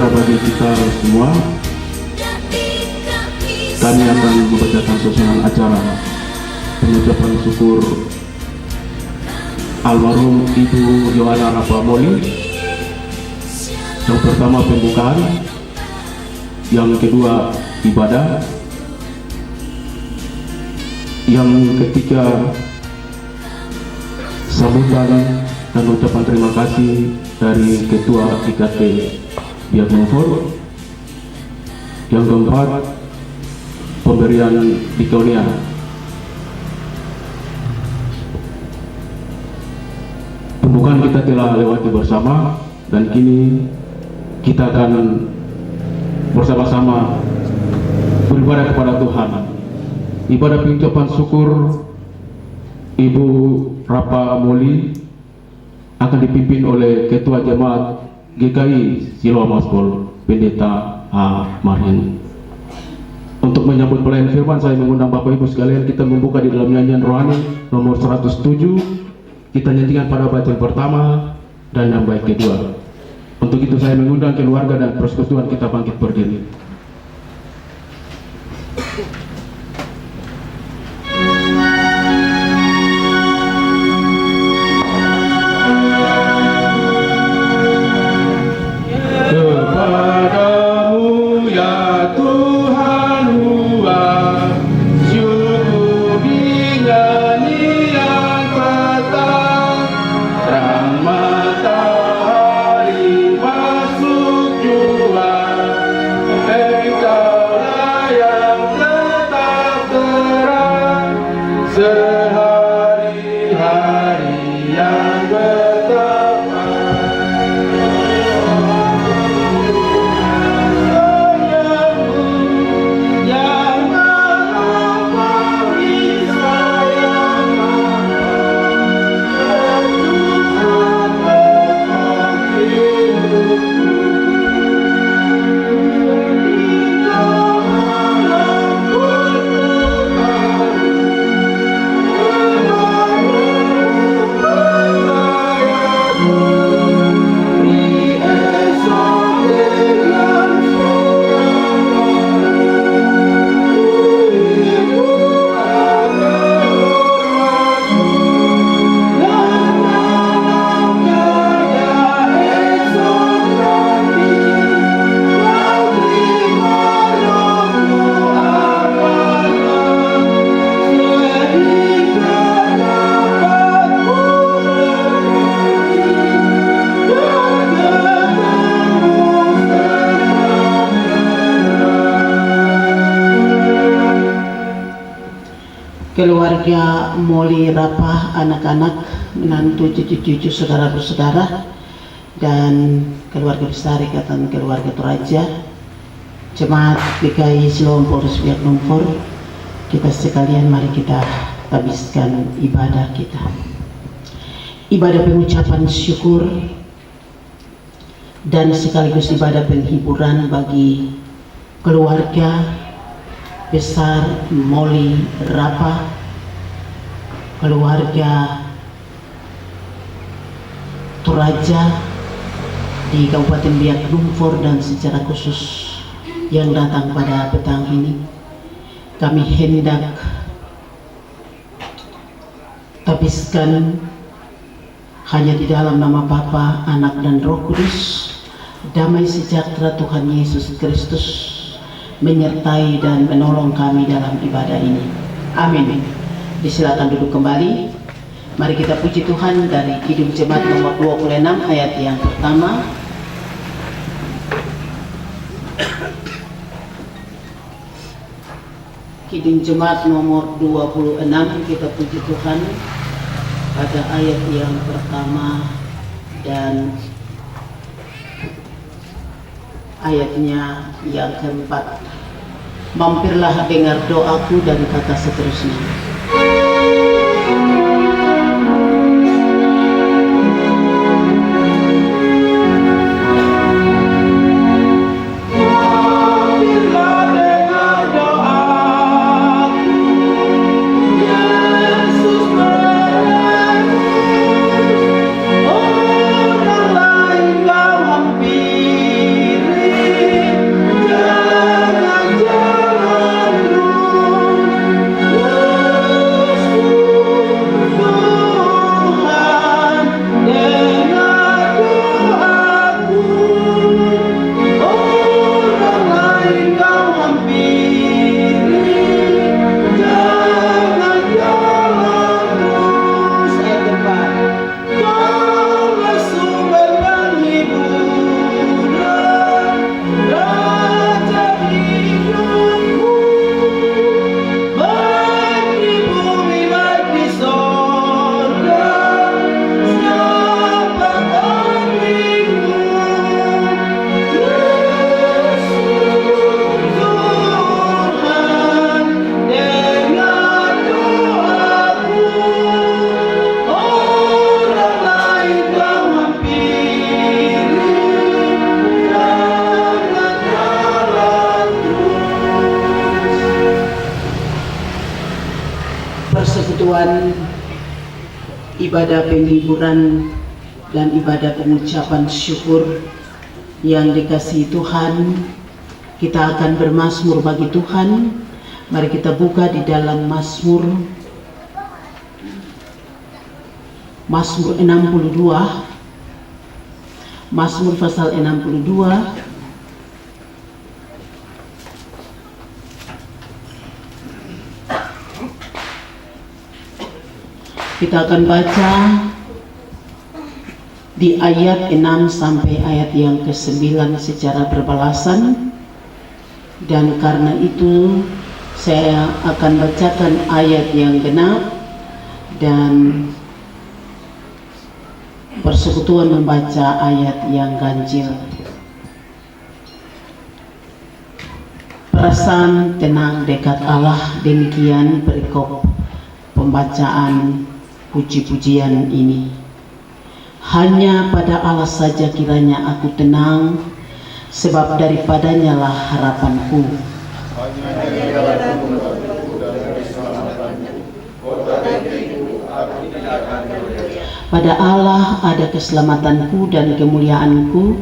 sejahtera bagi kita semua. Kami akan membacakan susunan acara pengucapan syukur almarhum Ibu Yohana Rapamoli. Yang pertama pembukaan, yang kedua ibadah, yang ketiga sambutan dan ucapan terima kasih dari Ketua IKT Biak Numfor. Yang keempat pemberian diakonia. Pembukaan kita telah lewati bersama dan kini kita akan bersama-sama beribadah kepada Tuhan. Ibadah pengucapan syukur Ibu Rapa Moli akan dipimpin oleh Ketua Jemaat GKI Siloam Aspol, Pendeta A. Marhen. Untuk menyambut pelayan firman, saya mengundang Bapak Ibu sekalian, kita membuka di dalam nyanyian rohani nomor 107. Kita nyanyikan pada bait yang pertama dan yang bait kedua. Untuk itu saya mengundang keluarga dan persekutuan kita bangkit berdiri. Keluarga Moli Rapa, anak-anak, menantu, cucu-cucu, saudara-saudara, dan keluarga besar Ikatan Keluarga Toraja, Jemaat GKI Siloam Polres Biak Numfor, kita sekalian mari kita habiskan ibadah kita. Ibadah pengucapan syukur dan sekaligus ibadah penghiburan bagi keluarga besar Moli Rapa, keluarga Toraja di Kabupaten Biak Numfor, dan secara khusus yang datang pada petang ini. Kami hendak habiskan hanya di dalam nama Bapa, Anak, dan Roh Kudus. Damai sejahtera Tuhan Yesus Kristus menyertai dan menolong kami dalam ibadah ini. Amin. Disilakan duduk kembali. Mari kita puji Tuhan dari Kidung Jemaat nomor 26 ayat yang pertama. Kidung Jemaat nomor 26, kita puji Tuhan pada ayat yang pertama dan ayatnya yang keempat. Mampirlah dengar doaku, dan kata seterusnya. Orang lain kau hampiri, ibadah penghiburan dan ibadah pengucapan syukur yang dikasihi Tuhan, kita akan bermazmur bagi Tuhan. Mari kita buka di dalam Mazmur 62, Mazmur pasal 62. Kita akan baca di ayat 6 sampai ayat yang ke-9 secara berbalasan, dan karena itu saya akan bacakan ayat yang genap dan persekutuan membaca ayat yang ganjil. Perasaan tenang dekat Allah, demikian perikop pembacaan puji-pujian ini. Hanya pada Allah saja kiranya aku tenang, sebab daripadanya lah harapanku. Pada Allah ada keselamatanku dan kemuliaanku,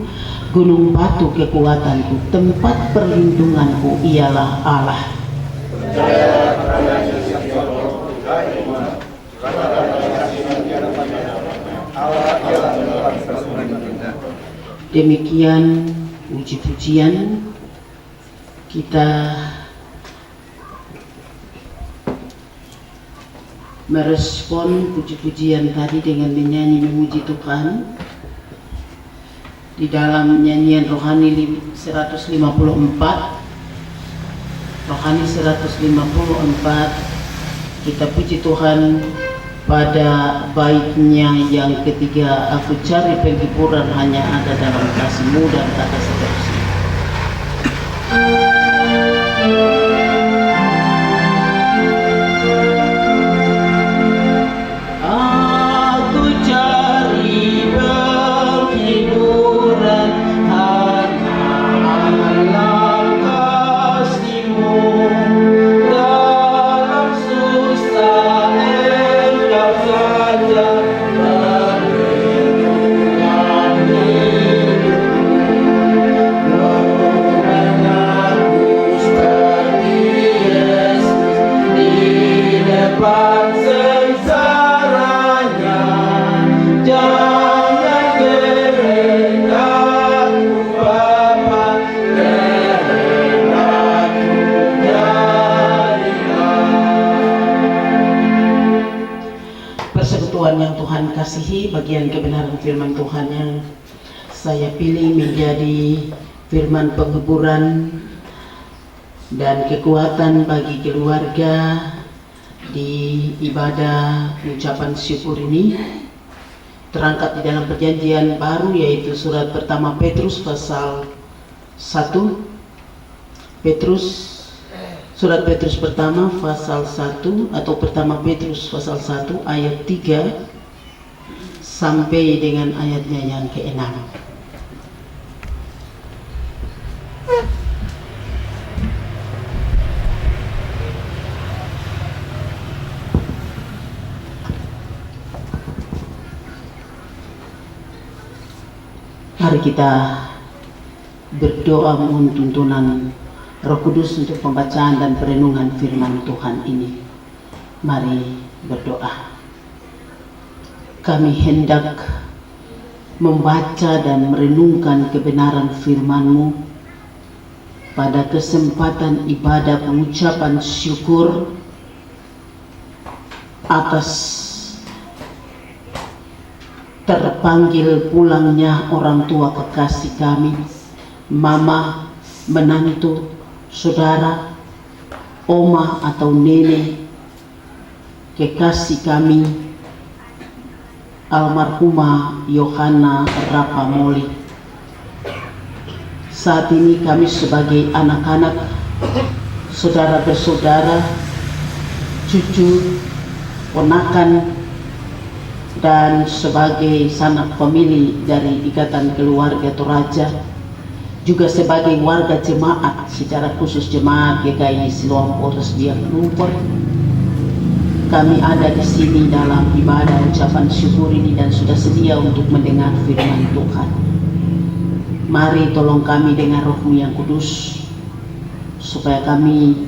gunung batu kekuatanku, tempat perlindunganku ialah Allah. Demikian puji-pujian. Kita merespon puji-pujian tadi dengan menyanyi memuji Tuhan. Di dalam nyanyian rohani 154, rohani 154, kita puji Tuhan pada baitnya yang ketiga, aku cari penghiburan hanya ada dalam kasih-Mu, dan kata seterusnya. Aku cari penghiburan hanya dalam kasih-Mu, dalam susah Engkau saja perlindungan hidupku. Mengaku seperti Yesus di depan sengsaranya, jangan kehendakku Bapa, kehendakku jadilah. Persekutuan yang Tuhan kasihi, bagian kebenaran firman Tuhan yang saya pilih menjadi firman penghiburan dan kekuatan bagi keluarga di ibadah ucapan syukur ini, terangkat di dalam perjanjian baru, yaitu surat pertama Petrus pasal 1. Surat Petrus pertama pasal 1, atau pertama Petrus pasal 1 ayat 3 sampai dengan ayatnya yang ke-6. Mari kita berdoa mohon tuntunan Roh Kudus untuk pembacaan dan perenungan firman Tuhan ini. Mari berdoa. Kami hendak membaca dan merenungkan kebenaran firman-Mu pada kesempatan ibadah pengucapan syukur atas terpanggil pulangnya orang tua kekasih kami, mama, menantu, saudara, oma atau nenek kekasih kami, almarhumah Yohana Rapamoli. Saat ini kami sebagai anak-anak, saudara bersaudara, cucu, ponakan, dan sebagai sanak famili dari Ikatan Keluarga Toraja, juga sebagai warga jemaat, secara khusus jemaat GKI Siloam Polres Biak Lumpur, kami ada di sini dalam ibadah ucapan syukur ini dan sudah sedia untuk mendengar firman Tuhan. Mari tolong kami dengan Roh-Mu yang kudus, supaya kami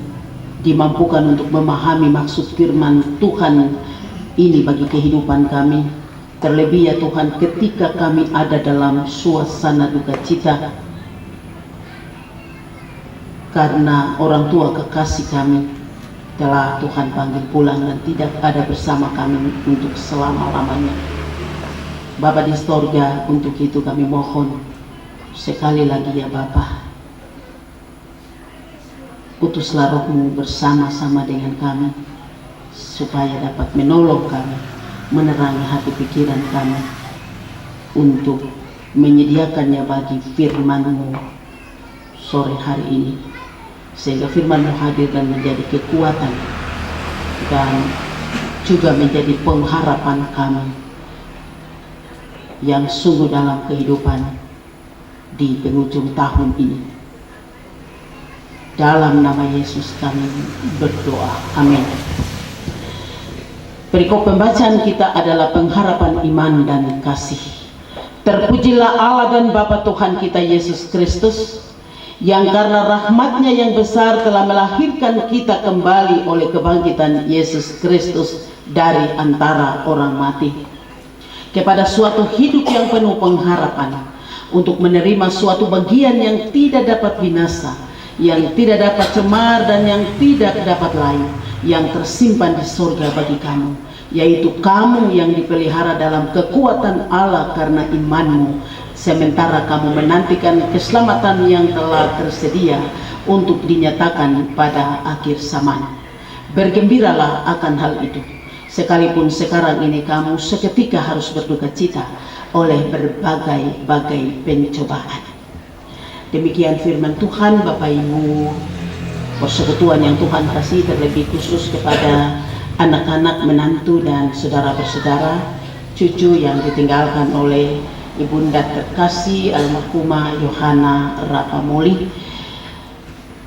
dimampukan untuk memahami maksud firman Tuhan ini bagi kehidupan kami. Terlebih ya Tuhan, ketika kami ada dalam suasana duka cita karena orang tua kekasih kami telah Tuhan panggil pulang dan tidak ada bersama kami untuk selama-lamanya. Bapa di sorga, untuk itu kami mohon sekali lagi ya Bapa, utuslah Roh-Mu bersama-sama dengan kami, supaya dapat menolong kami, menerangi hati pikiran kami, untuk menyediakannya bagi firman-Mu sore hari ini, sehingga firman-Mu hadir dan menjadi kekuatan dan juga menjadi pengharapan kami yang sungguh dalam kehidupan di penghujung tahun ini. Dalam nama Yesus kami berdoa, amin. Perikop pembacaan kita adalah pengharapan iman dan kasih. Terpujilah Allah dan Bapa Tuhan kita Yesus Kristus, yang karena rahmat-Nya yang besar telah melahirkan kita kembali oleh kebangkitan Yesus Kristus dari antara orang mati, kepada suatu hidup yang penuh pengharapan, untuk menerima suatu bagian yang tidak dapat binasa, yang tidak dapat cemar dan yang tidak dapat lain, yang tersimpan di sorga bagi kamu, yaitu kamu yang dipelihara dalam kekuatan Allah karena imanmu, sementara kamu menantikan keselamatan yang telah tersedia untuk dinyatakan pada akhir zaman. Bergembiralah akan hal itu, sekalipun sekarang ini kamu seketika harus berduka cita oleh berbagai-bagai pencobaan. Demikian firman Tuhan. Bapak Ibu persekutuan yang Tuhan kasih, terlebih khusus kepada anak-anak, menantu dan saudara-bersaudara, cucu yang ditinggalkan oleh ibunda terkasih almarhumah Yohana Rapamoli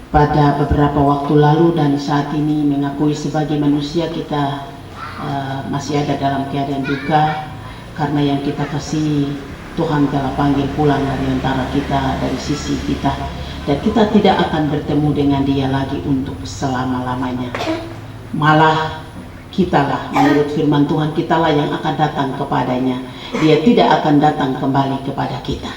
pada beberapa waktu lalu, dan saat ini mengakui sebagai manusia kita masih ada dalam keadaan duka, karena yang kita kasih Tuhan telah panggil pulang dari antara kita, dari sisi kita, dan kita tidak akan bertemu dengan dia lagi untuk selama-lamanya. Malah kitalah, menurut firman Tuhan, kitalah yang akan datang kepadanya. Dia tidak akan datang kembali kepada kita.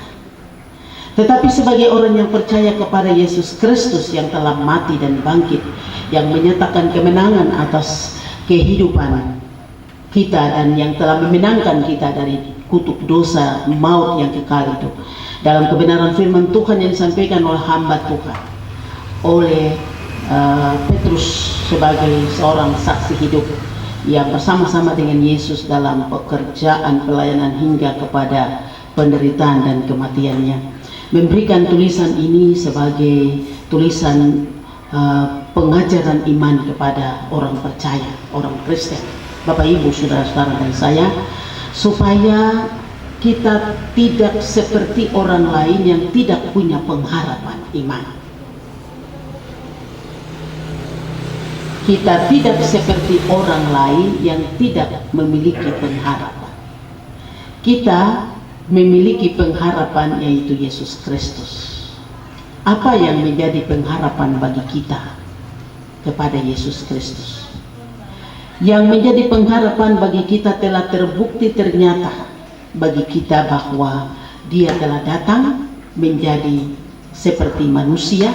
Tetapi sebagai orang yang percaya kepada Yesus Kristus yang telah mati dan bangkit, yang menyatakan kemenangan atas kehidupan kita dan yang telah memenangkan kita dari kutuk dosa maut yang kekal itu, dalam kebenaran firman Tuhan yang disampaikan oleh hamba Tuhan, oleh Petrus sebagai seorang saksi hidup yang bersama-sama dengan Yesus dalam pekerjaan pelayanan hingga kepada penderitaan dan kematiannya, memberikan tulisan ini sebagai tulisan pengajaran iman kepada orang percaya, orang Kristen, Bapak Ibu, saudara-saudara dan saya, supaya kita tidak seperti orang lain yang tidak punya pengharapan iman. Kita tidak seperti orang lain yang tidak memiliki pengharapan. Kita memiliki pengharapan, yaitu Yesus Kristus. Apa yang menjadi pengharapan bagi kita kepada Yesus Kristus? Yang menjadi pengharapan bagi kita telah terbukti ternyata bagi kita bahwa dia telah datang menjadi seperti manusia,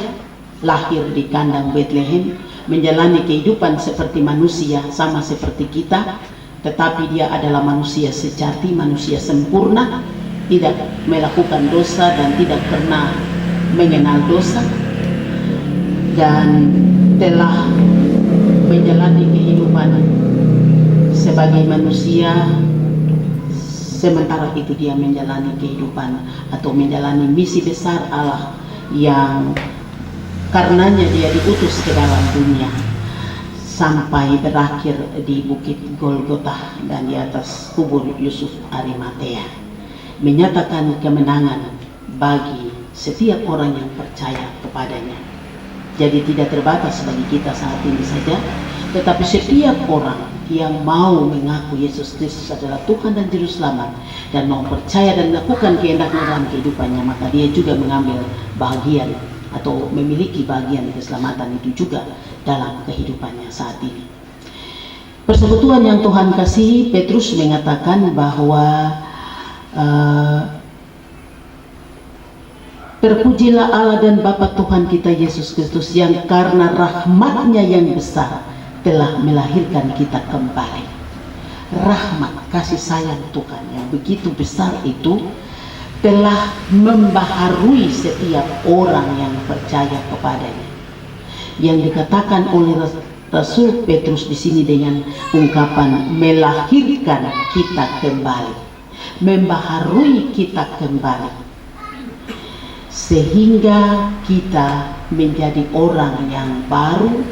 lahir di kandang Bethlehem, menjalani kehidupan seperti manusia sama seperti kita, tetapi dia adalah manusia sejati, manusia sempurna, tidak melakukan dosa dan tidak pernah mengenal dosa, dan telah menjalani kehidupan sebagai manusia, sementara itu dia menjalani kehidupan atau menjalani misi besar Allah yang karenanya dia diutus ke dalam dunia, sampai berakhir di Bukit Golgota dan di atas kubur Yusuf Arimatea, menyatakan kemenangan bagi setiap orang yang percaya kepadanya. Jadi tidak terbatas bagi kita saat ini saja, tetapi setiap orang yang mau mengaku Yesus Kristus adalah Tuhan dan Juru Selamat dan mau percaya dan melakukan kehendaknya dalam kehidupannya, maka dia juga mengambil bagian atau memiliki bagian keselamatan itu juga dalam kehidupannya saat ini. Persekutuan yang Tuhan kasihi, Petrus mengatakan bahwa terpujilah Allah dan Bapa Tuhan kita Yesus Kristus yang karena rahmat-Nya yang besar telah melahirkan kita kembali. Rahmat, kasih sayang Tuhan yang begitu besar itu telah membaharui setiap orang yang percaya kepadanya. Yang dikatakan oleh Rasul Petrus di sini dengan ungkapan melahirkan kita kembali, membaharui kita kembali, sehingga kita menjadi orang yang baru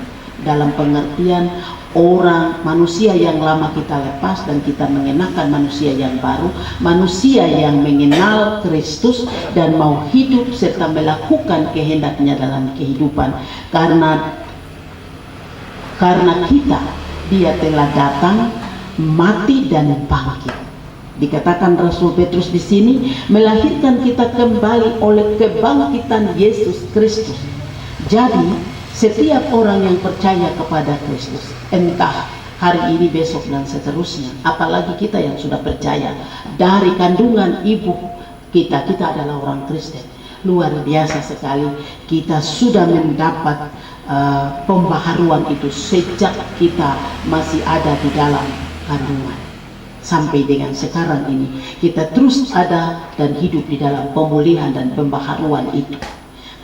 dalam pengertian orang manusia yang lama kita lepas dan kita mengenakan manusia yang baru, manusia yang mengenal Kristus dan mau hidup serta melakukan kehendaknya dalam kehidupan. Karena kita, dia telah datang, mati dan bangkit. Dikatakan Rasul Petrus di sini melahirkan kita kembali oleh kebangkitan Yesus Kristus. Jadi setiap orang yang percaya kepada Kristus, entah hari ini, besok dan seterusnya, apalagi kita yang sudah percaya dari kandungan ibu kita adalah orang Kristen. Luar biasa sekali, kita sudah mendapat pembaharuan itu sejak kita masih ada di dalam kandungan. Sampai dengan sekarang ini kita terus ada dan hidup di dalam pemulihan dan pembaharuan itu.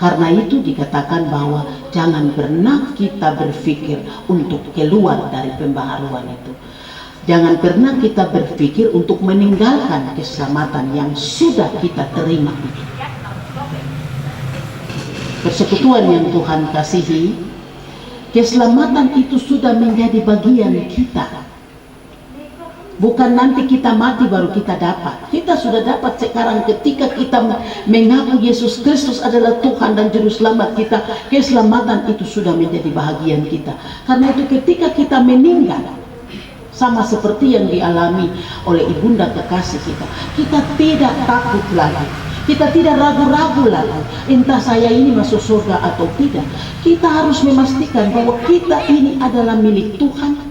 Karena itu dikatakan bahwa jangan pernah kita berpikir untuk keluar dari pembaharuan itu. Jangan pernah kita berpikir untuk meninggalkan keselamatan yang sudah kita terima itu. Persekutuan yang Tuhan kasihi, keselamatan itu sudah menjadi bagian kita. Bukan nanti kita mati baru kita dapat. Kita sudah dapat sekarang ketika kita mengaku Yesus Kristus adalah Tuhan dan Juru Selamat kita. Keselamatan itu sudah menjadi bahagian kita. Karena itu ketika kita meninggal, sama seperti yang dialami oleh ibunda kekasih kita tidak takut lagi. Kita tidak ragu-ragu lagi, entah saya ini masuk surga atau tidak. Kita harus memastikan bahwa kita ini adalah milik Tuhan.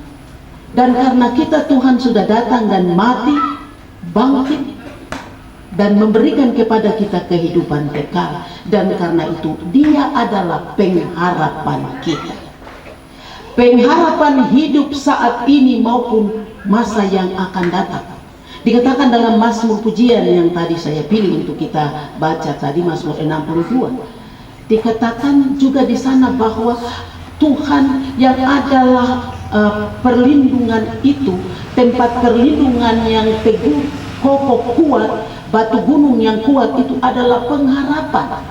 Dan karena kita, Tuhan sudah datang dan mati, bangkit, dan memberikan kepada kita kehidupan kekal. Dan karena itu, Dia adalah pengharapan kita. Pengharapan hidup saat ini maupun masa yang akan datang. Dikatakan dalam Mazmur pujian yang tadi saya pilih untuk kita baca tadi, Mazmur 62. Dikatakan juga di sana bahwa Tuhan yang adalah perlindungan itu, tempat perlindungan yang teguh, kokoh, kuat, batu gunung yang kuat itu adalah pengharapan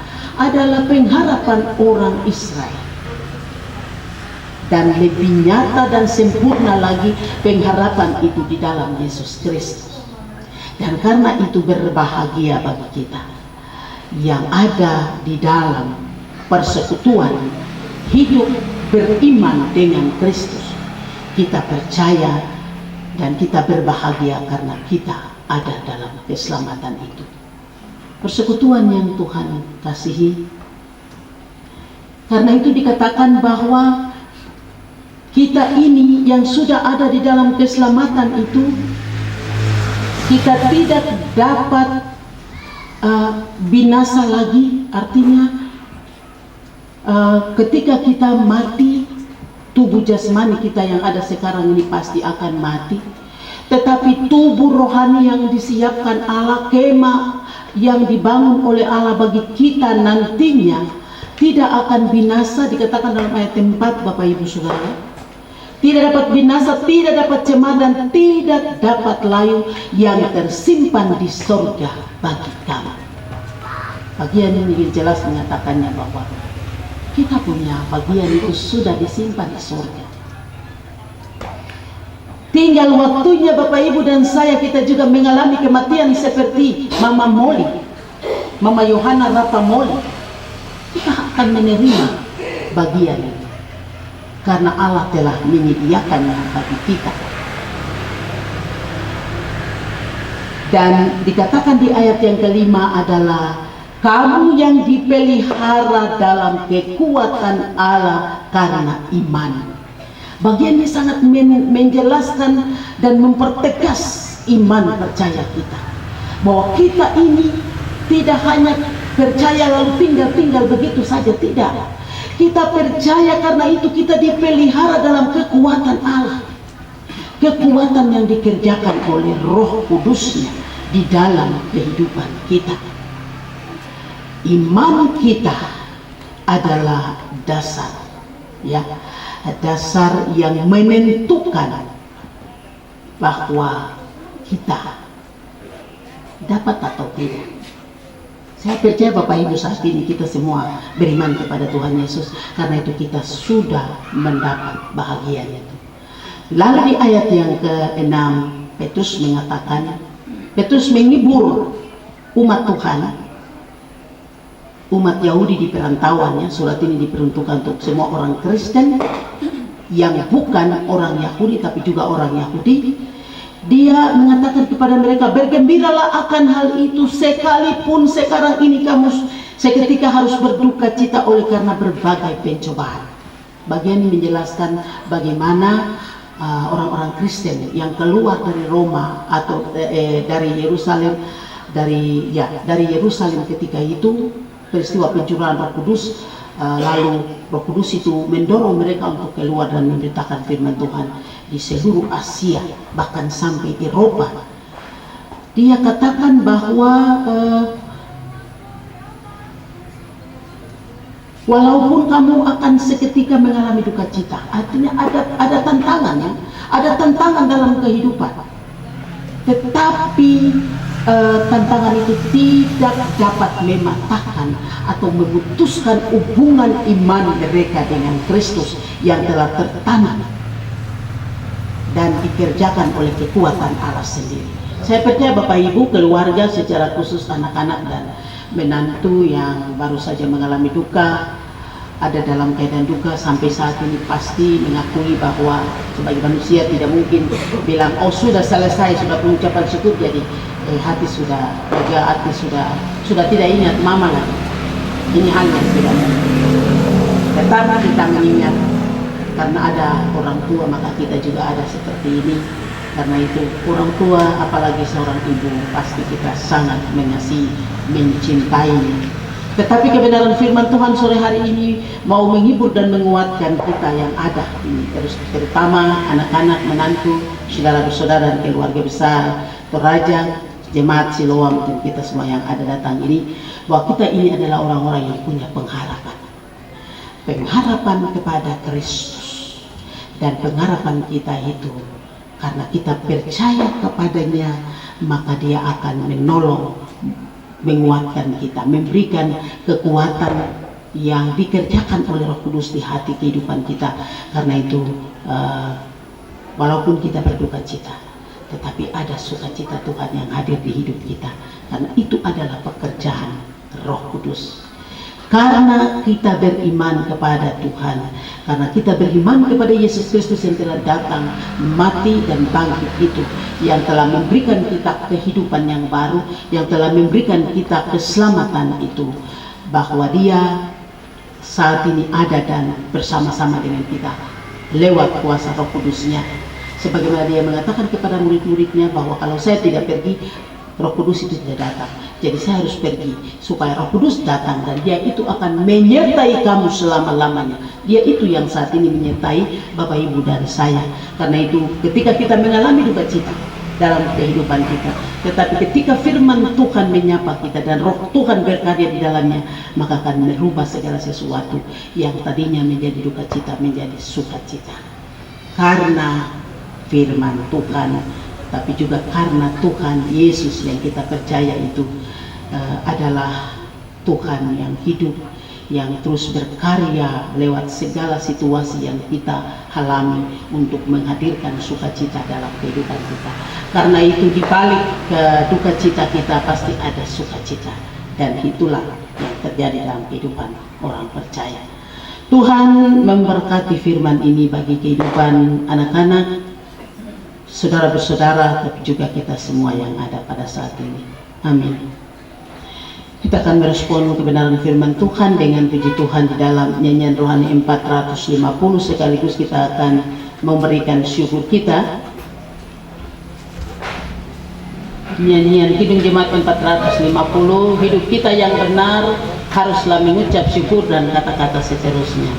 orang Israel. Dan lebih nyata dan sempurna lagi pengharapan itu di dalam Yesus Kristus. Dan karena itu berbahagia bagi kita yang ada di dalam persekutuan hidup beriman dengan Kristus. Kita percaya dan kita berbahagia karena kita ada dalam keselamatan itu. Persekutuan yang Tuhan kasihi. Karena itu dikatakan bahwa kita ini yang sudah ada di dalam keselamatan itu, kita tidak dapat binasa lagi. Artinya ketika kita mati, tubuh jasmani kita yang ada sekarang ini pasti akan mati. Tetapi tubuh rohani yang disiapkan Allah, kemah yang dibangun oleh Allah bagi kita nantinya, tidak akan binasa. Dikatakan dalam ayat 4, Bapak Ibu Saudara, tidak dapat binasa, tidak dapat cemar, dan tidak dapat layu yang tersimpan di surga bagi kami. Bagian ini jelas menyatakannya bahwa kita punya bagian itu sudah disimpan di surga. Tinggal waktunya Bapak Ibu dan saya, kita juga mengalami kematian seperti Mama Molly, Mama Yohana Rapamoli. Kita akan menerima bagian itu karena Allah telah menyediakannya bagi kita. Dan dikatakan di ayat yang kelima adalah kamu yang dipelihara dalam kekuatan Allah karena iman. Bagian ini sangat menjelaskan dan mempertegas iman percaya kita, bahwa kita ini tidak hanya percaya lalu tinggal begitu saja, tidak. Kita percaya karena itu kita dipelihara dalam kekuatan Allah, kekuatan yang dikerjakan oleh Roh Kudusnya di dalam kehidupan kita. Iman kita adalah dasar, ya, dasar yang menentukan bahwa kita dapat atau tidak. Saya percaya Bapak Ibu saat ini kita semua beriman kepada Tuhan Yesus, karena itu kita sudah mendapat bahagianya. Lalu di ayat yang ke-6 Petrus mengatakan, Petrus menghibur umat Tuhan, umat Yahudi di perantauannya. Surat ini diperuntukkan untuk semua orang Kristen yang bukan orang Yahudi tapi juga orang Yahudi. Dia mengatakan kepada mereka, bergembiralah akan hal itu, sekalipun sekarang ini kamu seketika harus berduka cita oleh karena berbagai pencobaan. Bagian ini menjelaskan bagaimana orang-orang Kristen yang keluar dari Roma atau dari Yerusalem, dari Yerusalem ketika itu peristiwa pencurahan Roh Kudus, lalu Roh Kudus itu mendorong mereka untuk keluar dan memberitakan firman Tuhan di seluruh Asia, bahkan sampai Eropa. Dia katakan bahwa walaupun kamu akan seketika mengalami duka cita, artinya ada tantangan, ya, ada tantangan dalam kehidupan, tetapi tantangan itu tidak dapat mematahkan atau memutuskan hubungan iman mereka dengan Kristus yang telah tertanam dan dikerjakan oleh kekuatan Allah sendiri. Saya percaya Bapak Ibu, keluarga secara khusus anak-anak dan menantu yang baru saja mengalami duka, ada dalam keadaan duka sampai saat ini, pasti mengakui bahwa sebagai manusia tidak mungkin bilang, oh sudah selesai, sudah pengucapan syukur, jadi hati sudah lega, hati sudah tidak ingat mama lagi. Ini hal yang sudah. Tetapi kita mengingat, karena ada orang tua maka kita juga ada seperti ini. Karena itu orang tua, apalagi seorang ibu, pasti kita sangat mengasihi, mencintainya. Tetapi kebenaran firman Tuhan sore hari ini mau menghibur dan menguatkan kita yang ada ini, terutama anak-anak, menantu, saudara-saudara dan keluarga besar, Toraja, jemaat Siloam, dan kita semua yang ada datang ini, bahwa kita ini adalah orang-orang yang punya pengharapan kepada Kristus. Dan pengharapan kita itu karena kita percaya kepadanya, maka dia akan menolong, menguatkan kita, memberikan kekuatan yang dikerjakan oleh Roh Kudus di hati kehidupan kita. Karena itu walaupun kita berduka cita, tetapi ada sukacita Tuhan yang hadir di hidup kita, karena itu adalah pekerjaan Roh Kudus. Karena kita beriman kepada Tuhan, karena kita beriman kepada Yesus Kristus yang telah datang, mati dan bangkit itu, yang telah memberikan kita kehidupan yang baru, yang telah memberikan kita keselamatan itu, bahwa dia saat ini ada dan bersama-sama dengan kita lewat kuasa Roh Kudusnya. Sebagaimana dia mengatakan kepada murid-muridnya bahwa kalau saya tidak pergi, Roh Kudus itu tidak datang. Jadi saya harus pergi supaya Roh Kudus datang, dan dia itu akan menyertai kamu selama-lamanya. Dia itu yang saat ini menyertai Bapak Ibu dan saya. Karena itu ketika kita mengalami duka cita dalam kehidupan kita, tetapi ketika firman Tuhan menyapa kita dan Roh Tuhan berkarya di dalamnya, maka akan merubah segala sesuatu yang tadinya menjadi duka cita menjadi sukacita. Karena firman Tuhan, tapi juga karena Tuhan Yesus yang kita percaya itu adalah Tuhan yang hidup, yang terus berkarya lewat segala situasi yang kita alami untuk menghadirkan sukacita dalam kehidupan kita. Karena itu di balik duka cita kita pasti ada sukacita, dan itulah yang terjadi dalam kehidupan orang percaya. Tuhan memberkati firman ini bagi kehidupan anak-anak, saudara-saudara, tapi juga kita semua yang ada pada saat ini. Amin. Kita akan merespon kebenaran firman Tuhan dengan puji Tuhan di dalam nyanyian rohani 450, sekaligus kita akan memberikan syukur kita. Nyanyian Kidung Jemaat 450, hidup kita yang benar haruslah mengucap syukur, dan kata-kata seterusnya.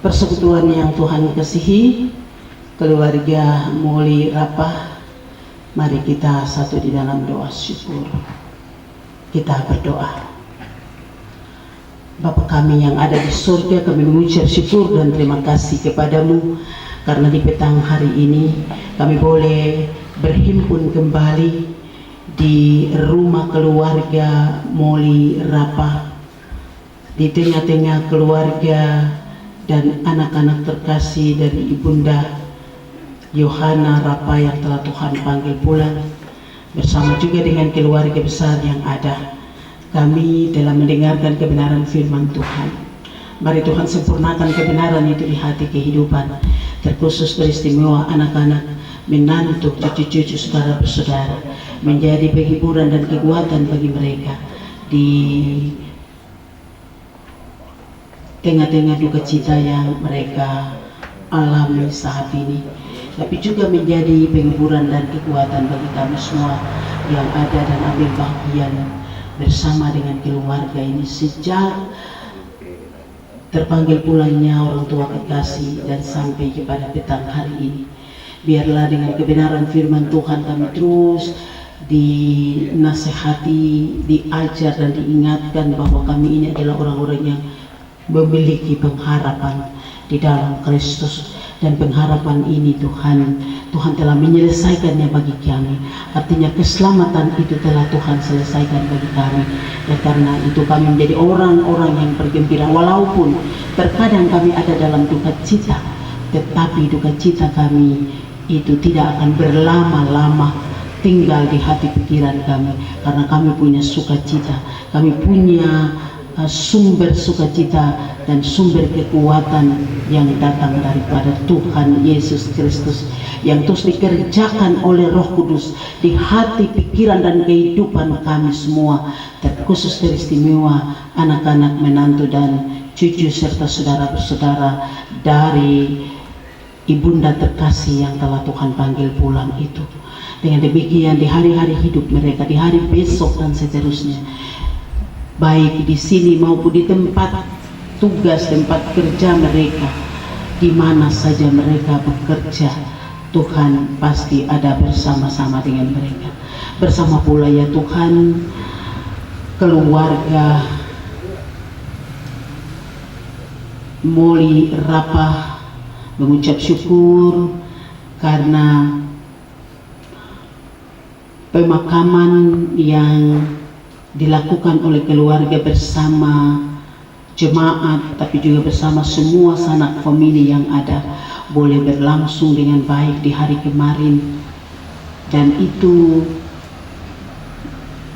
Persekutuan yang Tuhan kasihi, keluarga Moli Rapah, mari kita satu di dalam doa syukur. Kita berdoa. Bapa kami yang ada di surga, kami mengucap syukur dan terima kasih kepadamu karena di petang hari ini kami boleh berhimpun kembali di rumah keluarga Moli Rapah, di tengah-tengah keluarga dan anak-anak terkasih dari Ibunda Yohana Rapah yang telah Tuhan panggil pulang, bersama juga dengan keluarga besar yang ada. Kami dalam mendengarkan kebenaran firman Tuhan, mari Tuhan sempurnakan kebenaran itu di hati kehidupan, terkhusus beristimewa anak-anak, menantu, cucu-cucu, saudara-saudara, menjadi penghiburan dan kekuatan bagi mereka di tengah-tengah duka cita yang mereka alami saat ini, tapi juga menjadi penghiburan dan kekuatan bagi kami semua yang ada dan ambil bagian bersama dengan keluarga ini sejak terpanggil pulangnya orang tua kekasih dan sampai kepada petang hari ini. Biarlah dengan kebenaran firman Tuhan kami terus dinasehati, diajar dan diingatkan bahwa kami ini adalah orang-orang yang memiliki pengharapan di dalam Kristus, dan pengharapan ini Tuhan telah menyelesaikannya bagi kami. Artinya keselamatan itu telah Tuhan selesaikan bagi kami, dan karena itu kami menjadi orang-orang yang bergembira walaupun terkadang kami ada dalam duka cita, tetapi duka cita kami itu tidak akan berlama-lama tinggal di hati pikiran kami, karena kami punya sukacita, kami punya sumber sukacita dan sumber kekuatan yang datang daripada Tuhan Yesus Kristus, yang terus dikerjakan oleh Roh Kudus di hati, pikiran dan kehidupan kami semua, terkhusus teristimewa anak-anak, menantu dan cucu serta saudara-saudara dari ibunda terkasih yang telah Tuhan panggil pulang itu. Dengan demikian di hari-hari hidup mereka, di hari besok dan seterusnya, baik di sini maupun di tempat tugas, tempat kerja mereka, di mana saja mereka bekerja, Tuhan pasti ada bersama-sama dengan mereka. Bersama pula ya Tuhan keluarga Moli Rapah mengucap syukur karena pemakaman yang dilakukan oleh keluarga bersama jemaat, tapi juga bersama semua sanak famili yang ada, boleh berlangsung dengan baik di hari kemarin, dan itu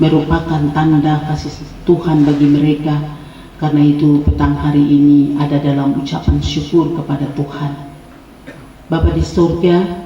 merupakan tanda kasih Tuhan bagi mereka. Karena itu petang hari ini ada dalam ucapan syukur kepada Tuhan. Bapa di surga,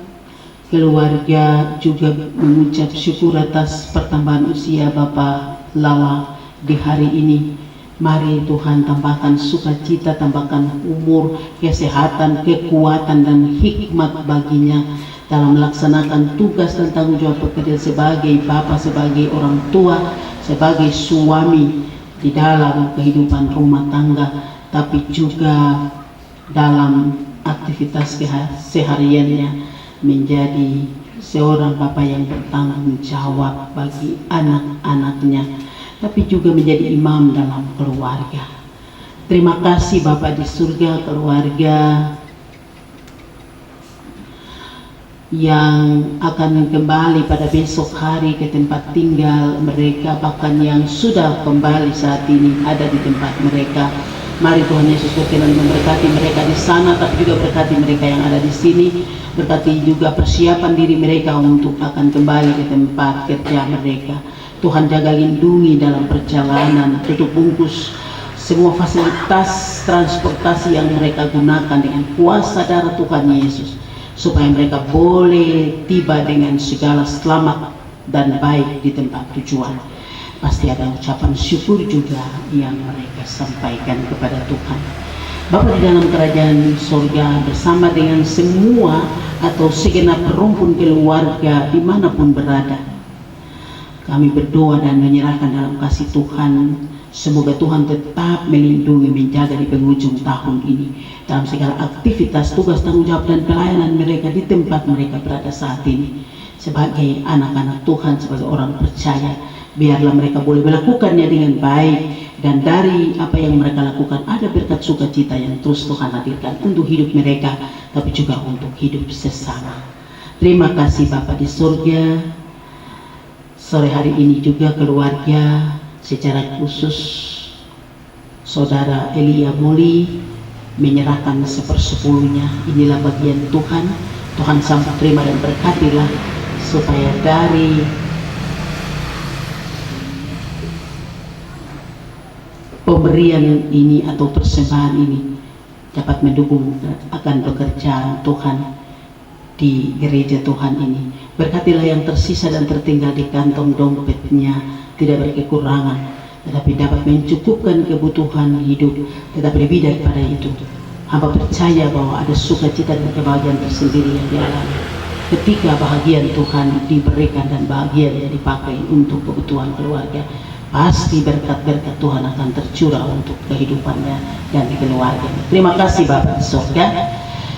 keluarga juga mengucap syukur atas pertambahan usia Bapak Lala di hari ini. Mari Tuhan tambahkan sukacita, tambahkan umur, kesehatan, kekuatan dan hikmat baginya dalam melaksanakan tugas dan tanggung jawab pekerjaan sebagai Bapak, sebagai orang tua, sebagai suami di dalam kehidupan rumah tangga, tapi juga dalam aktivitas kesehariannya menjadi seorang Bapak yang bertanggung jawab bagi anak-anaknya, tapi juga menjadi imam dalam keluarga. Terima kasih Bapak di surga, keluarga yang akan kembali pada besok hari ke tempat tinggal mereka, bahkan yang sudah kembali saat ini ada di tempat mereka. Mari Tuhan Yesus berkenan memberkati mereka di sana, tapi juga berkati mereka yang ada di sini. Berkati juga persiapan diri mereka untuk akan kembali ke tempat kerja mereka. Tuhan jaga lindungi dalam perjalanan, tutup bungkus semua fasilitas transportasi yang mereka gunakan dengan kuasa darah Tuhan Yesus, supaya mereka boleh tiba dengan segala selamat dan baik di tempat tujuan. Pasti ada ucapan syukur juga yang mereka sampaikan kepada Tuhan. Bapa di dalam kerajaan surga, bersama dengan semua atau segenap rumpun keluarga dimanapun berada, kami berdoa dan menyerahkan dalam kasih Tuhan. Semoga Tuhan tetap melindungi, menjaga di penghujung tahun ini dalam segala aktivitas, tugas, tanggung jawab dan pelayanan mereka di tempat mereka berada saat ini. Sebagai anak-anak Tuhan, sebagai orang percaya, biarlah mereka boleh melakukannya dengan baik, dan dari apa yang mereka lakukan ada berkat sukacita yang terus Tuhan hadirkan untuk hidup mereka, tapi juga untuk hidup sesama. Terima kasih Bapa di surga. Sore hari ini juga keluarga, secara khusus Saudara Elia Moli menyerahkan 1/10-nya. Inilah bagian Tuhan. Tuhan sambut, terima dan berkatilah, supaya dari pemberian ini atau persembahan ini dapat mendukung akan pekerjaan Tuhan di gereja Tuhan ini. Berkatilah yang tersisa dan tertinggal di kantong dompetnya, tidak berkekurangan, tetapi dapat mencukupkan kebutuhan hidup. Tetapi lebih daripada itu, hamba percaya bahwa ada sukacita dan kebahagiaan tersendiri yang dialami ketika bahagian Tuhan diberikan dan bahagian yang dipakai untuk kebutuhan keluarga. Pasti berkat-berkat Tuhan akan tercurah untuk kehidupannya dan keluarganya. Terima kasih Bapak di surga.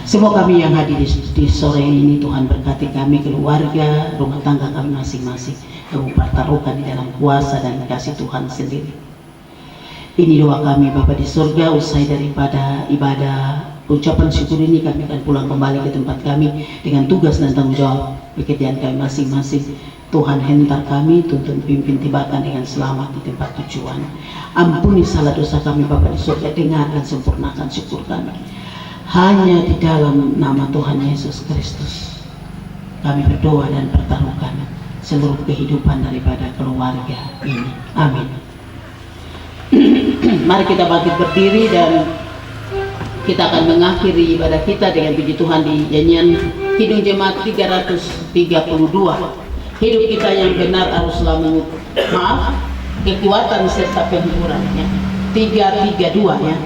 Semua kami yang hadir di sore ini, Tuhan berkati kami, keluarga, rumah tangga kami masing-masing. Kami pertaruhkan di dalam kuasa dan kasih Tuhan sendiri. Ini doa kami Bapa di surga. Usai daripada ibadah ucapan syukur ini, kami akan pulang kembali ke tempat kami dengan tugas dan tanggung jawab pekerjaan kami masing-masing. Tuhan hentar kami, tuntun pimpin tibakan dengan selamat di tempat tujuan. Ampuni salah dosa kami Bapa di surga, dengar dan sempurnakan syukur kami. Hanya di dalam nama Tuhan Yesus Kristus kami berdoa dan pertaruhkan seluruh kehidupan daripada keluarga ini. Amin. Mari kita bangkit berdiri dan kita akan mengakhiri ibadah kita dengan puji Tuhan di nyanyian Kidung Jemaat 332. Hidup kita yang benar haruslah kekuatan serta penghiburan ya. 332 ya.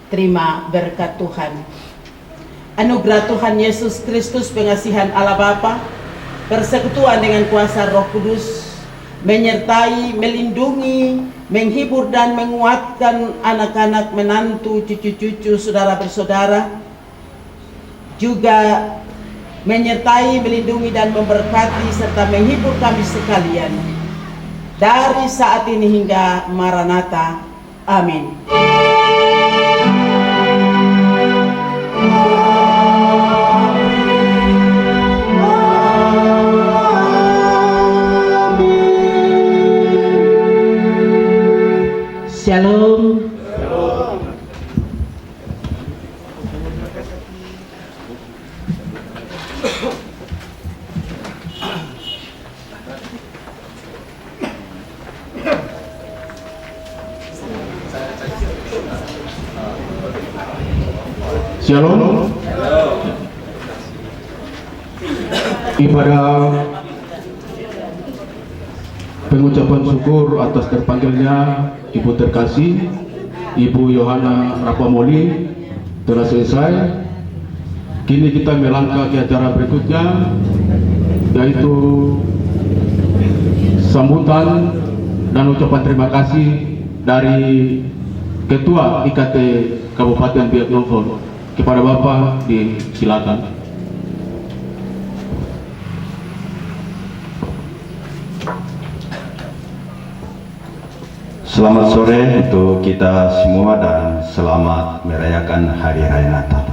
Terima berkat Tuhan. Anugerah Tuhan Yesus Kristus, pengasihan Allah Bapa, persekutuan dengan kuasa Roh Kudus, menyertai, melindungi, menghibur dan menguatkan anak-anak, menantu, cucu-cucu, saudara bersaudara, juga menyertai, melindungi dan memberkati serta menghibur kami sekalian dari saat ini hingga Maranatha. Amin. Shalom. Shalom. Ibadah pengucapan syukur atas terpanggilnya Ibu terkasih Ibu Yohana Rapamoli telah selesai. Kini kita melangkah ke acara berikutnya, yaitu sambutan dan ucapan terima kasih dari Ketua IKT Kabupaten Biak Numfor. Kepada Bapak disilakan. Selamat sore untuk kita semua dan selamat merayakan Hari Raya Natal.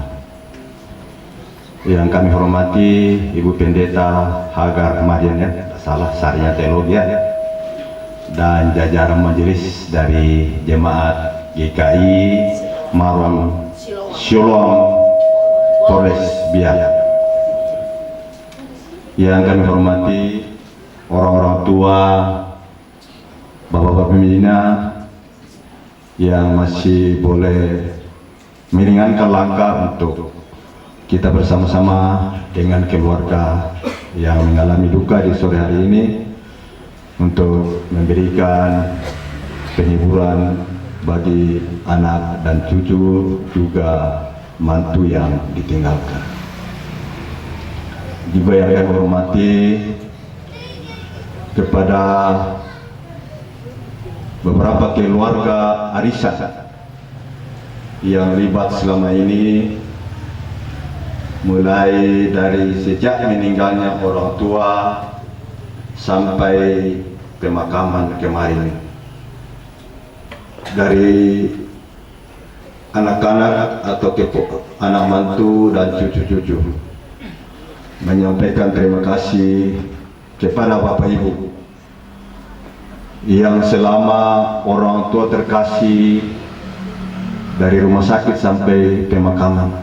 Yang kami hormati Ibu Pendeta Hagar Marianet, salah Sarjana Teologi, dan jajaran majelis dari Jemaat GKI Marwang Siloam Polres Biak. Yang kami hormati orang-orang tua, bapak-bapak pembina yang masih boleh meringankan langkah untuk kita bersama-sama dengan keluarga yang mengalami duka di sore hari ini untuk memberikan penghiburan bagi anak dan cucu juga mantu yang ditinggalkan. Juga yang kami hormati kepada beberapa keluarga arisan yang libat selama ini, mulai dari sejak meninggalnya orang tua sampai pemakaman kemarin, dari anak-anak atau anak mantu dan cucu-cucu, menyampaikan terima kasih kepada Bapak Ibu yang selama orang tua terkasih dari rumah sakit sampai pemakaman,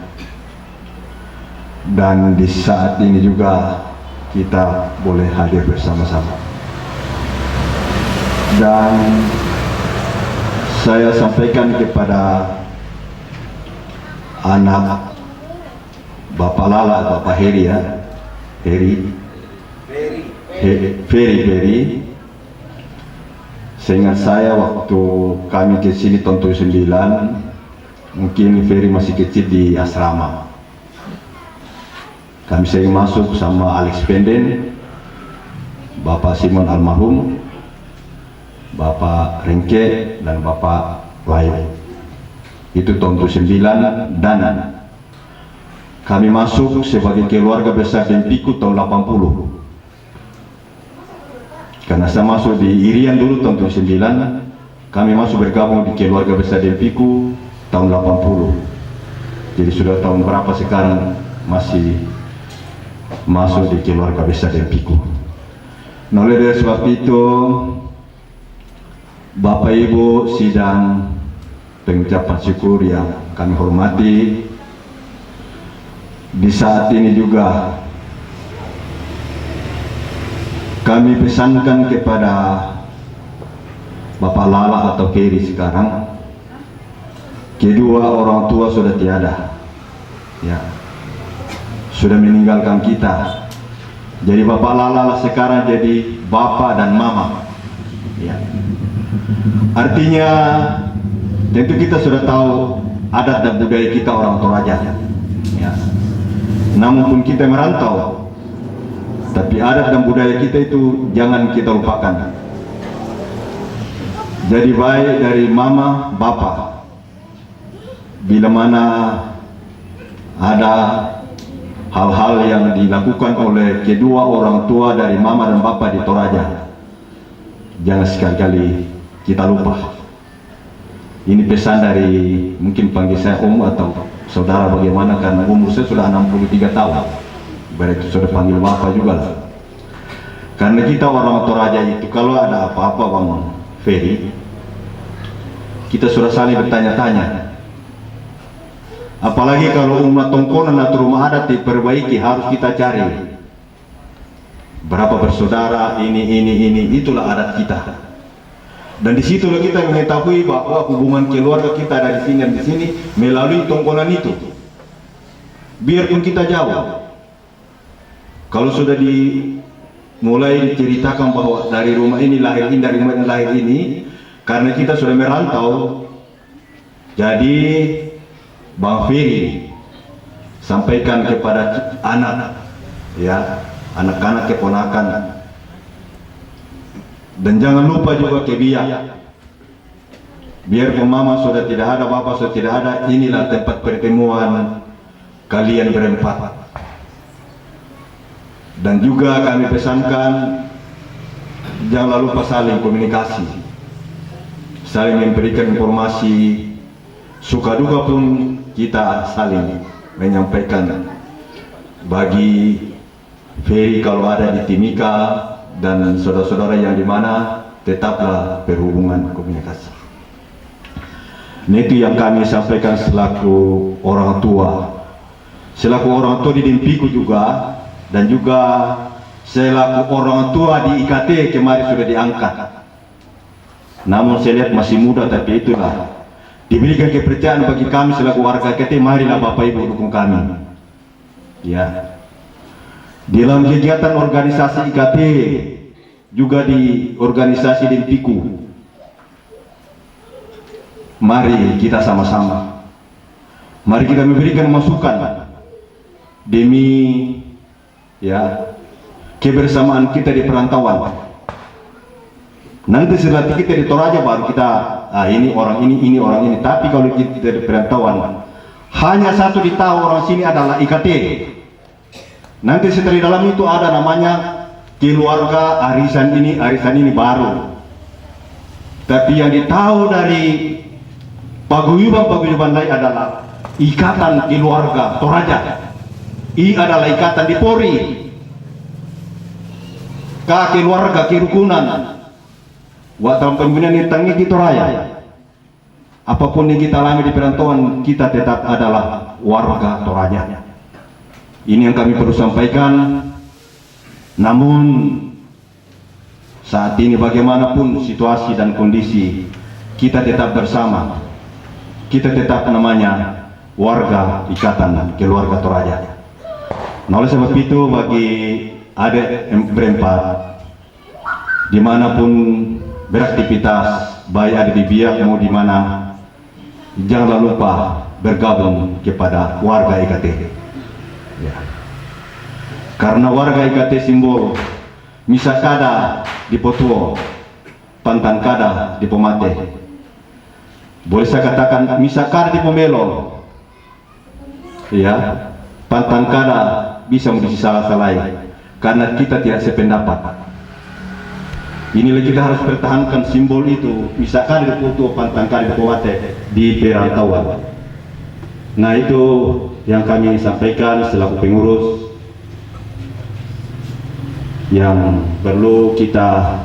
dan di saat ini juga kita boleh hadir bersama-sama. Dan saya sampaikan kepada anak Bapak Lala, Bapak Heri ya, Ferry. Seingat saya waktu kami ke sini tahun 2009, mungkin Ferry masih kecil di asrama. Kami sering masuk sama Alex Penden, Bapak Simon almarhum, Bapak Rengke, dan Bapak Layu. Itu tahun 2009, dan kami masuk sebagai keluarga besar Dempiku tahun 80. Karena saya masuk di Irian dulu tahun 2009, kami masuk bergabung di keluarga besar Dempiku tahun 80. Jadi sudah tahun berapa sekarang masih masuk di keluarga besar Dempiku. Nah, oleh dari sebab itu, Bapak Ibu sidang pengucapan syukur yang kami hormati, di saat ini juga kami pesankan kepada Bapak Lala atau Ferry sekarang, kedua orang tua sudah tiada, ya, sudah meninggalkan kita. Jadi Bapak Lala sekarang jadi Bapak dan Mama, ya. Artinya tentu kita sudah tahu adat dan budaya kita orang Toraja, ya. Namun pun kita merantau, tapi adat dan budaya kita itu jangan kita lupakan. Jadi baik dari mama, bapak, bila mana ada hal-hal yang dilakukan oleh kedua orang tua dari mama dan bapak di Toraja, jangan sekali-kali kita lupa. Ini pesan dari, mungkin panggil saya om atau saudara bagaimana, karena umur saya sudah 63 tahun. Berarti sudah panggil bapak juga lah. Karena kita orang Toraja itu kalau ada apa-apa Bang Ferry, kita sudah saling bertanya-tanya. Apalagi kalau umat tongkonan atau rumah adat diperbaiki, harus kita cari berapa bersaudara, ini, itulah adat kita. Dan disitulah kita mengetahui bahwa hubungan keluarga kita dari sini dan di sini melalui tongkonan itu. Biarpun kita jauh, kalau sudah mulai diceritakan bahwa dari rumah ini lahir ini, dari rumah ini lahir ini, karena kita sudah merantau, jadi Bang Ferry sampaikan kepada anak, ya, anak-anak keponakan, dan jangan lupa juga ke Biak. Biarpun mama sudah tidak ada, bapak sudah tidak ada, inilah tempat pertemuan kalian berempat. Dan juga kami pesankan, jangan lupa saling komunikasi, saling memberikan informasi, suka duka pun kita saling menyampaikan. Bagi Ferry kalau ada di Timika dan saudara-saudara yang di mana, tetaplah berhubungan komunikasi. Nah, itu yang kami sampaikan selaku orang tua di Dempiku juga, dan juga selaku orang tua di IKT kemarin sudah diangkat. Namun saya lihat masih muda, tapi itulah diberikan kepercayaan bagi kami selaku warga IKT. Marilah Bapak Ibu dukung kami. Ya. Dalam kegiatan organisasi IKT, juga di organisasi Dempiku, mari kita sama-sama, mari kita memberikan masukan demi ya kebersamaan kita di perantauan. Nanti setelah kita di Toraja baru kita ini orang ini orang ini. Tapi kalau kita di perantauan, hanya satu ditahu orang sini adalah IKT. Nanti setelah di dalam itu ada namanya keluarga arisan ini baru. Tapi yang ditahu dari paguyuban lain adalah ikatan keluarga Toraja. Ini adalah ikatan di Polri, keluarga kerukunan. Waktu pembinaan ini tangi kita raya. Apapun yang kita alami di perantauan, kita tetap adalah warga Toraja. Ini yang kami perlu sampaikan. Namun saat ini bagaimanapun situasi dan kondisi, kita tetap bersama. Kita tetap namanya warga ikatan keluarga Toraja. Nah, oleh sebab itu bagi adik berempat dimanapun beraktivitas, baik ada di Biak mau di mana, jangan lupa bergabung kepada warga IKT. Ya. Karena warga IKT simbol misakada di Potuo, pantan kada di Pomate. Boleh saya katakan misakada di Pomelo. Ya, pantan kada bisa menjadi salah-salai karena kita tidak sependapat. Inilah kita harus pertahankan simbol itu, misalkan di Potuo, pantan kada di Pomate di perantauan. Nah, itu yang kami sampaikan selaku pengurus, yang perlu kita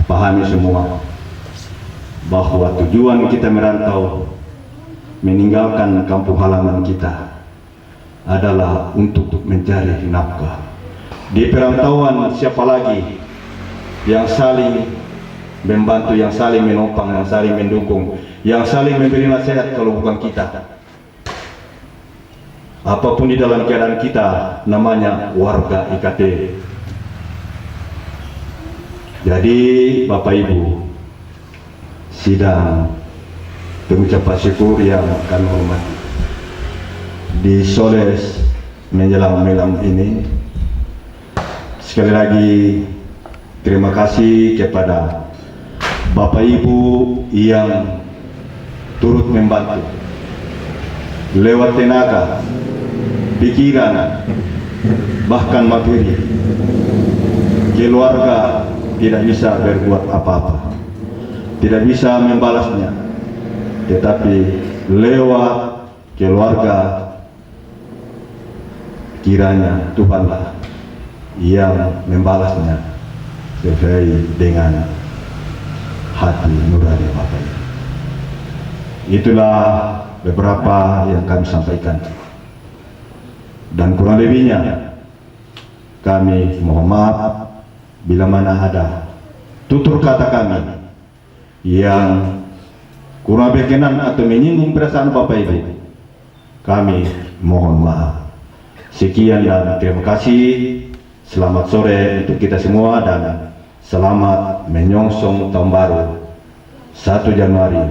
pahami semua bahwa tujuan kita merantau meninggalkan kampung halaman kita adalah untuk mencari nafkah. Di perantauan siapa lagi yang saling membantu, yang saling menopang, yang saling mendukung, yang saling memberi nasihat kalau bukan kita? Apapun di dalam keadaan kita namanya warga IKT. Jadi Bapak Ibu, sidang pengucapan syukur yang kami hormati di sore menjelang malam ini, sekali lagi terima kasih kepada Bapak Ibu yang turut membantu lewat tenaga, pikiran, bahkan materi. Keluarga tidak bisa berbuat apa-apa, tidak bisa membalasnya, tetapi lewat keluarga kiranya Tuhanlah yang membalasnya sesuai dengan hati nurani Bapak. Itulah beberapa yang kami sampaikan, dan kurang lebihnya kami mohon maaf bila mana ada tutur kata kami yang kurang berkenan atau menyinggung perasaan Bapak Ibu. Kami mohon maaf. Sekian dan terima kasih. Selamat sore untuk kita semua dan selamat menyongsong tahun baru 1 Januari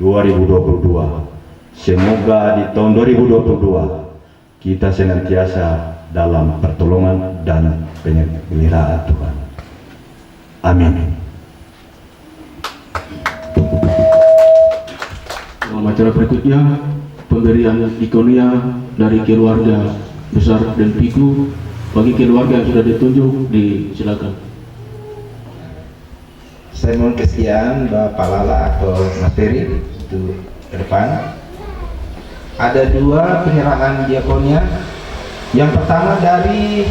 2022. Semoga di tahun 2022 kita senantiasa dalam pertolongan dan penyelidikan Tuhan. Amin. Dalam acara berikutnya, pemberian ikonia dari keluarga besar Dempiku bagi keluarga yang sudah ditunjuk, disilakan. Saya mohon kesediaan Bapak Lala atau Mas Ferry itu ke depan. Ada 2 penyerahan diakonia. Yang pertama dari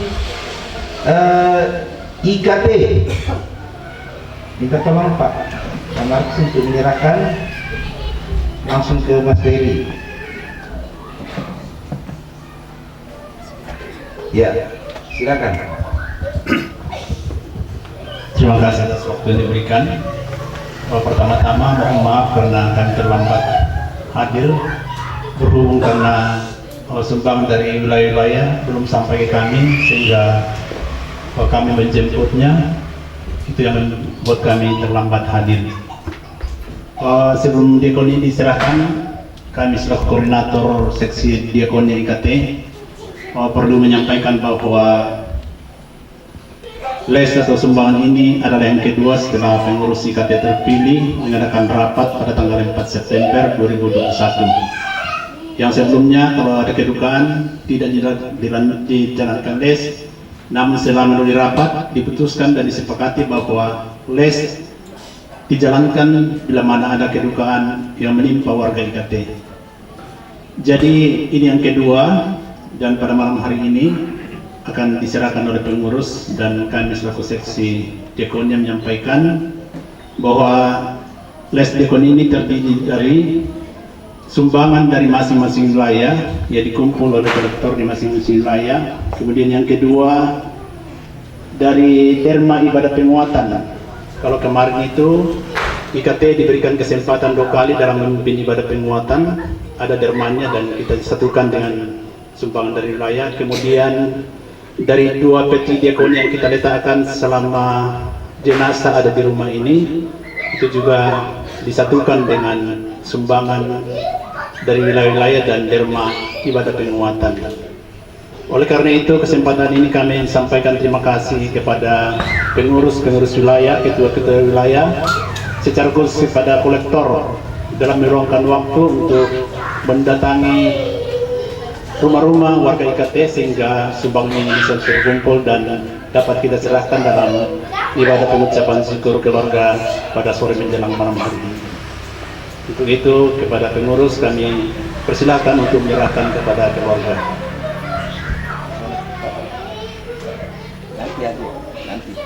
IKT. Minta tolong Pak Markus untuk menyerahkan langsung ke Mas Ferry. Ya, silakan. Terima kasih atas waktu yang diberikan. Pertama-tama mohon maaf karena kami terlambat hadir, berhubung karena sumbangan dari wilayah-wilayah belum sampai ke kami sehingga kami menjemputnya, itu yang membuat kami terlambat hadir. Sebelum diakoni diserahkan, kami selaku koordinator seksi diakoni IKT perlu menyampaikan bahwa les atau sumbangan ini adalah yang kedua setelah pengurus IKT terpilih mengadakan rapat pada tanggal 4 September 2021. Yang sebelumnya kalau ada kedukaan tidak dijalankan les, namun setelah melalui rapat diputuskan dan disepakati bahwa les dijalankan bila mana ada kedukaan yang menimpa warga IKT. Jadi ini yang kedua, dan pada malam hari ini akan diserahkan oleh pengurus, dan kami selaku seksi diakonia menyampaikan bahwa les diakoni ini terdiri dari sumbangan dari masing-masing wilayah yang dikumpul oleh kolektor di masing-masing wilayah. Kemudian yang kedua dari derma ibadah penguatan. Kalau kemarin itu IKT diberikan kesempatan 2 kali dalam memimpin ibadah penguatan, ada dermanya dan kita satukan dengan sumbangan dari wilayah. Kemudian dari 2 peti diakoni yang kita letakkan selama jenazah ada di rumah ini, itu juga disatukan dengan sumbangan dari wilayah-wilayah dan derma ibadah penguatan. Oleh karena itu kesempatan ini kami sampaikan terima kasih kepada pengurus-pengurus wilayah, ketua-ketua wilayah, secara khusus kepada kolektor dalam meluangkan waktu untuk mendatangi rumah-rumah warga IKT sehingga sumbangan ini bisa terkumpul dan dapat kita serahkan dalam ibadah pengucapan syukur keluarga pada sore menjelang malam hari ini. Untuk itu kepada pengurus kami persilakan untuk menyerahkan kepada keluarga. Nanti.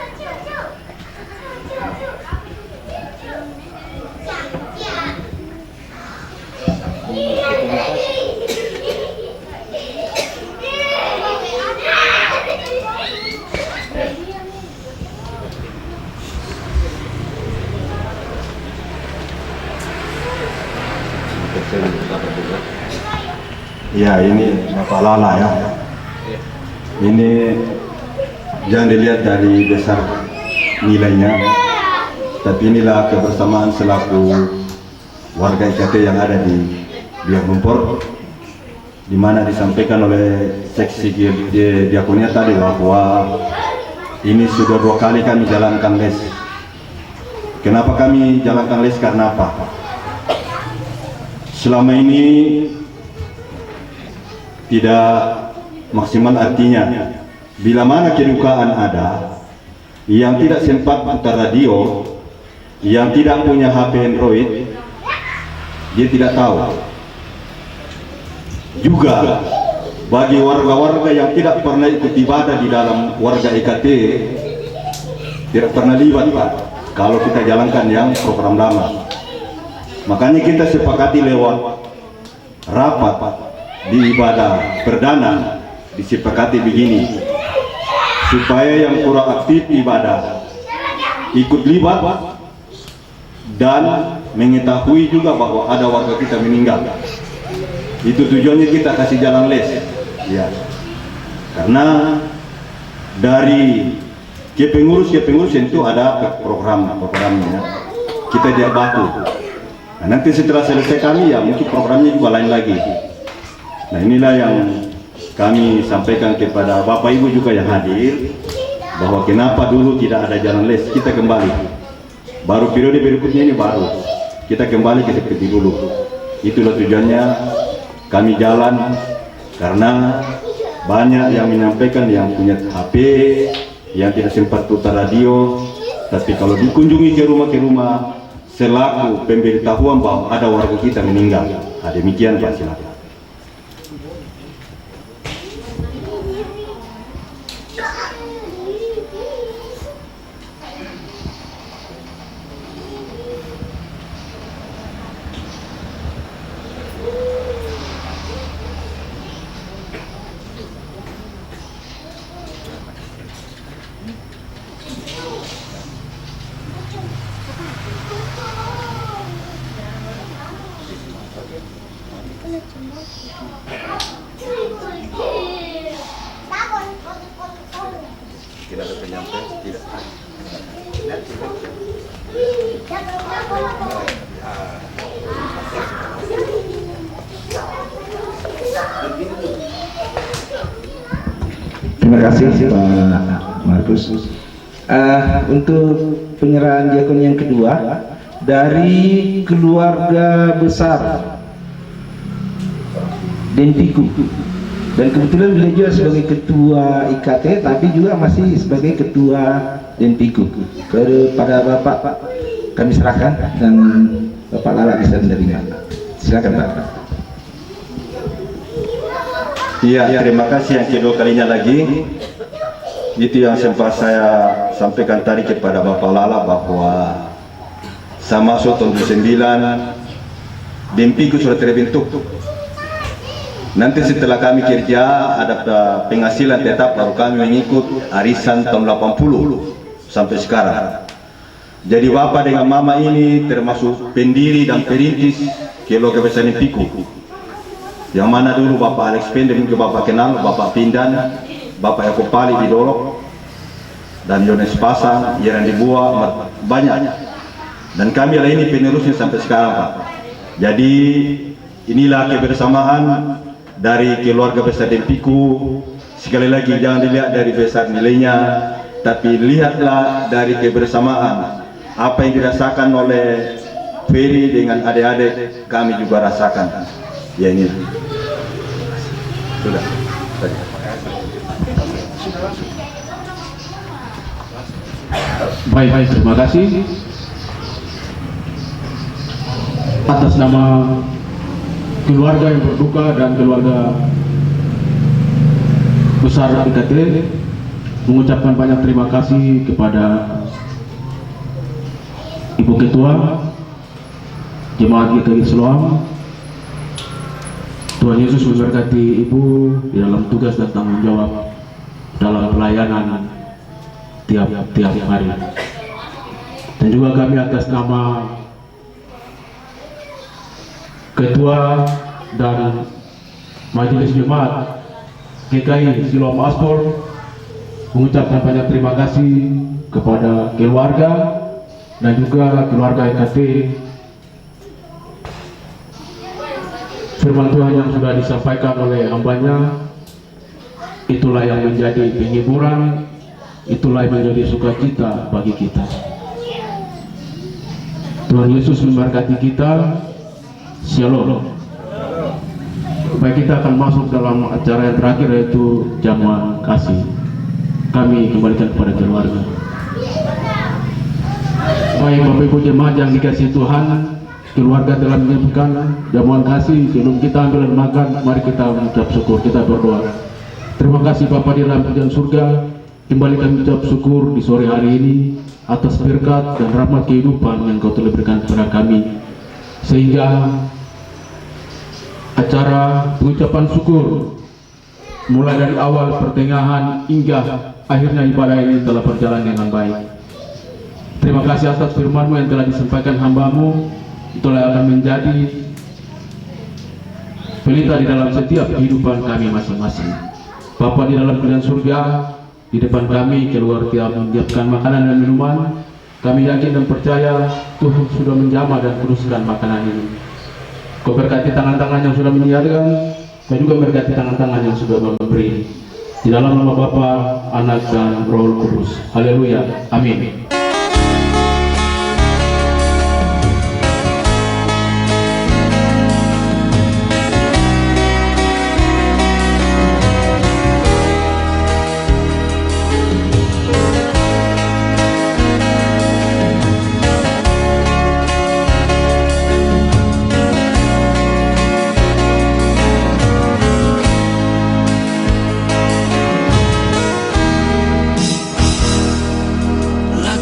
Ya, ini Bapak Lala ya. Ini jangan dilihat dari besar nilainya, tapi inilah kebersamaan selaku warga IKT yang ada di Biak Lumpur, di mana disampaikan oleh seksi diakonia tadi bahwa ini sudah 2 kali kami jalankan les. Kenapa kami jalankan les? Karena apa? Selama ini tidak maksimal, artinya bila mana kedukaan ada yang tidak sempat putar radio, yang tidak punya HP Android, dia tidak tahu. Juga bagi warga-warga yang tidak pernah ikut ibadah di dalam warga IKT, tidak pernah libat Pak kalau kita jalankan yang program lama. Makanya kita sepakati lewat rapat di ibadah perdana, disepakati begini, supaya yang kurang aktif ibadah ikut libat dan mengetahui juga bahwa ada warga kita meninggal. Itu tujuannya kita kasih jalan les ya, karena dari pengurus itu ada programnya, kita dia baku. Nah, nanti setelah selesai kami ya mungkin programnya juga lain lagi. Nah, inilah yang kami sampaikan kepada Bapak Ibu juga yang hadir, bahwa kenapa dulu tidak ada jalan les. Kita kembali, baru periode berikutnya ini baru kita kembali ke seperti dulu. Itulah tujuannya kami jalan, karena banyak yang menyampaikan yang punya HP, yang tidak sempat putar radio, tapi kalau dikunjungi ke rumah selaku pemberitahuan bahwa ada warga kita meninggal. Nah, demikian Pak, silakan. Tidak ada penyampaian, tidak. Terima kasih Pak Markus. Untuk penyerahan diakon yang kedua dari keluarga besar Denpiku, dan kebetulan beliau juga sebagai ketua IKT tapi juga masih sebagai ketua Denpiku. Kepada Bapak kami serahkan dan Bapak Lala bisa menerima. Silakan Pak. Iya, terima kasih yang kedua kalinya lagi. Itu yang sempat saya sampaikan tadi kepada Bapak Lala bahwa sama tahun 2009 Denpiku sudah terbentuk. Nanti setelah kami kerja ada penghasilan tetap, baru kami mengikut arisan tahun 80 sampai sekarang. Jadi Bapak dengan Mama ini termasuk pendiri dan perintis keluarga besar Denpiku. Yang mana dulu Bapak Alex Pende mungkin Bapak kenal, Bapak Pindan, Bapak Eko Pali di Dolok, dan Yones Pasang, Yeran Dibuah, banyak. Dan kami lah ini penerusnya sampai sekarang Pak. Jadi inilah kebersamaan dari keluarga besar Denpiku. Sekali lagi jangan dilihat dari besar nilainya, tapi lihatlah dari kebersamaan. Apa yang dirasakan oleh Ferry dengan adik-adik kami juga rasakan. Ya ini sudah. Baik, terima kasih. Atas nama keluarga yang berduka dan keluarga besar IKT, mengucapkan banyak terima kasih kepada Ibu Ketua Jemaat GKI Siloam. Tuhan Yesus memberkati Ibu di dalam tugas dan tanggung jawab dalam pelayanan tiap hari. Dan juga kami atas nama Ketua dan Majelis Jemaat GKI Siloam Aspol mengucapkan banyak terima kasih kepada keluarga dan juga keluarga IKT. Firman Tuhan yang sudah disampaikan oleh hambanya, itulah yang menjadi penghiburan, itulah yang menjadi sukacita bagi kita. Tuhan Yesus memberkati kita. Shalom. Baik, kita akan masuk dalam acara yang terakhir, yaitu jamuan kasih. Kami kembalikan kepada keluarga. Baik Bapak Ibu jemaat yang dikasihi Tuhan, keluarga telah menyiapkan jamuan kasih. Sebelum kita ambil dan makan, mari kita mengucap syukur, kita berdoa. Terima kasih Bapa di dalam kerajaan surga, kembali kami ucap syukur di sore hari ini atas berkat dan rahmat kehidupan yang Kau telah berikan kepada kami, sehingga acara pengucapan syukur mulai dari awal, pertengahan hingga akhirnya ibadah ini telah berjalan dengan baik. Terima kasih atas firman-Mu yang telah disampaikan hamba-Mu, itulah yang akan menjadi pelita di dalam setiap kehidupan kami masing-masing. Bapa di dalam kerajaan surga, di depan kami keluarga menyiapkan makanan dan minuman. Kami yakin dan percaya Tuhan sudah menjamah dan kuduskan makanan ini. Kau berkati tangan-tangan yang sudah menyediakan, dan juga berkati tangan-tangan yang sudah memberi. Di dalam nama Bapa, Anak dan Roh Kudus. Haleluya. Amin. La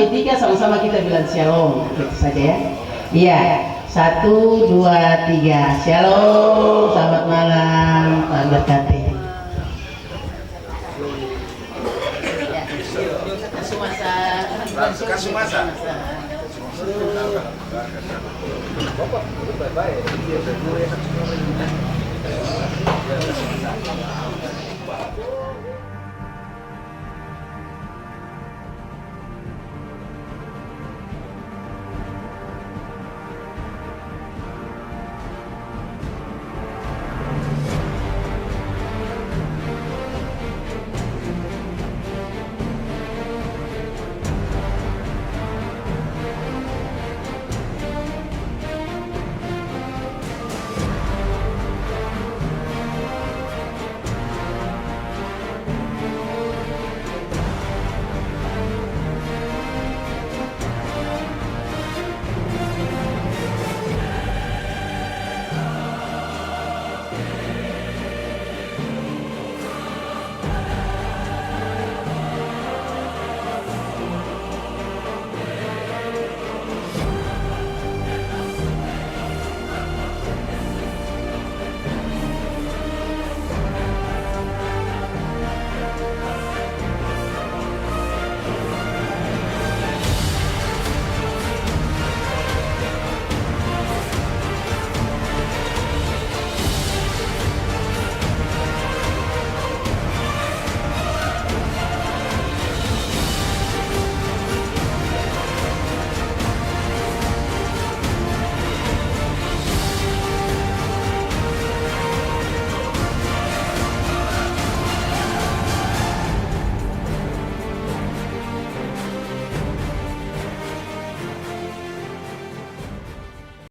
sampai 3 sama-sama kita bilang shalom. Itu saja ya. Iya. 1, 2, 3. Shalom. Selamat malam. Tuhan berkati. Kasumasa.